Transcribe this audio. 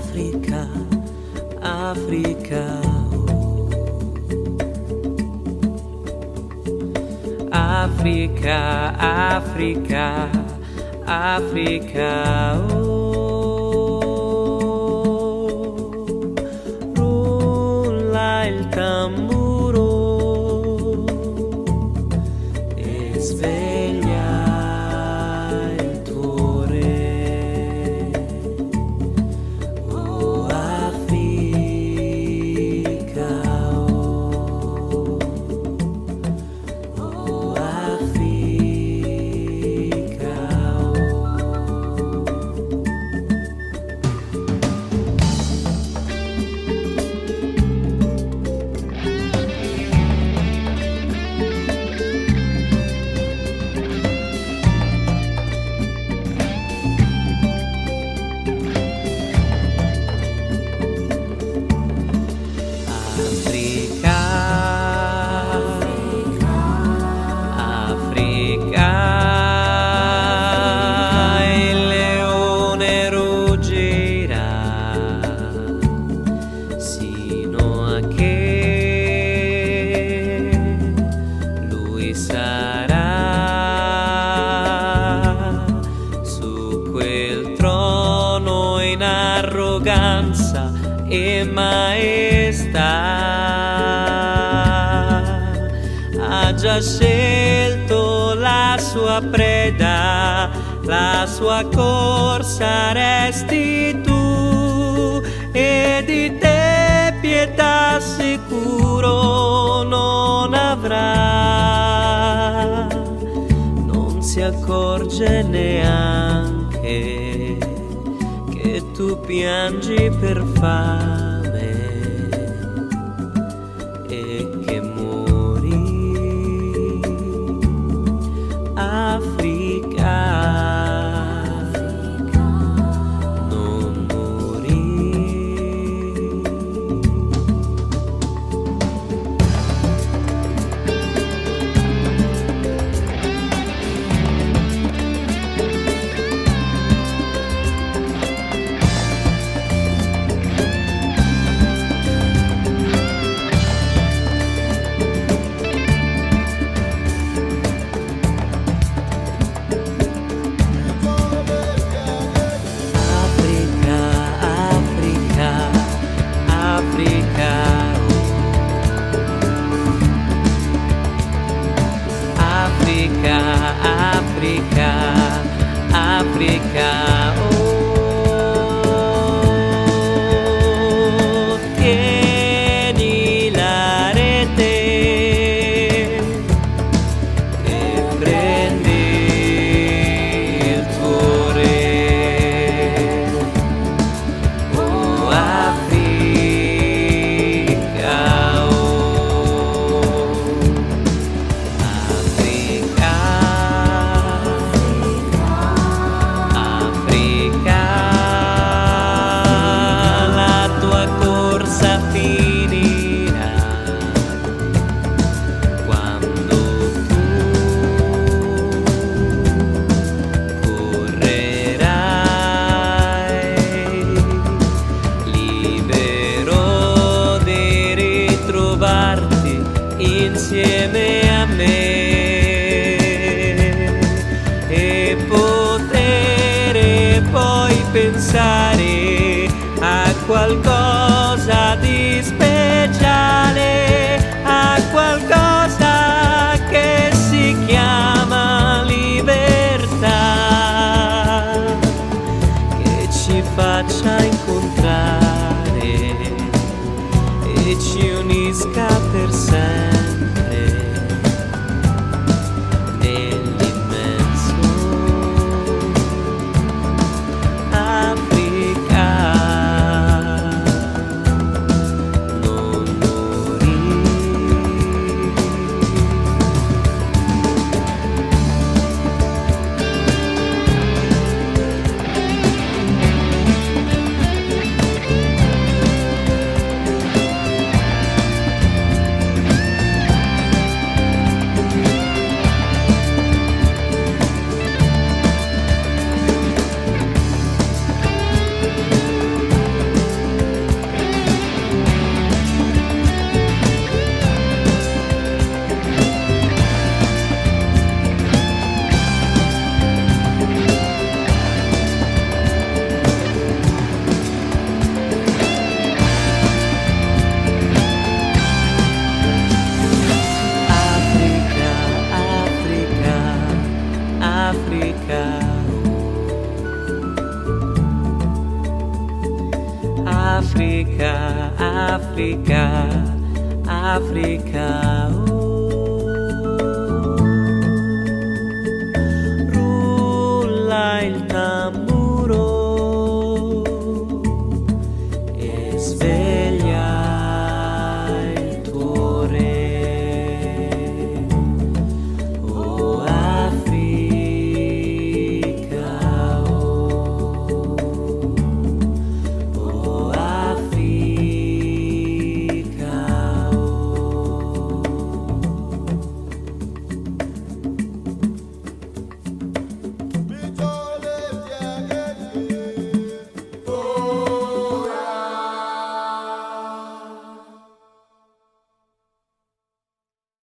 Africa, Africa, Africa, Africa, Africa, rulla il tamburo e sveglia il tuo re. Oh Africa, oh Africa, Africa, il leone ruggirà sino a che lui sarà su quel trono in arroganza e maestà. Ha già scelto la sua preda, la sua corsa resti tu, e di te pietà sicuro non avrà. Non si accorge neanche che tu piangi per fame e che muori. Africa, non morì. Africa, Africa, oh, tieni la rete e prendi il tuo re. Oh, Africa, oh, Africa. Insieme a me e poter poi pensare a qualcosa di speciale, a qualcosa che si chiama libertà, che ci faccia incontrare e ci unisca per sempre. Afrika, Afrika, Afrika.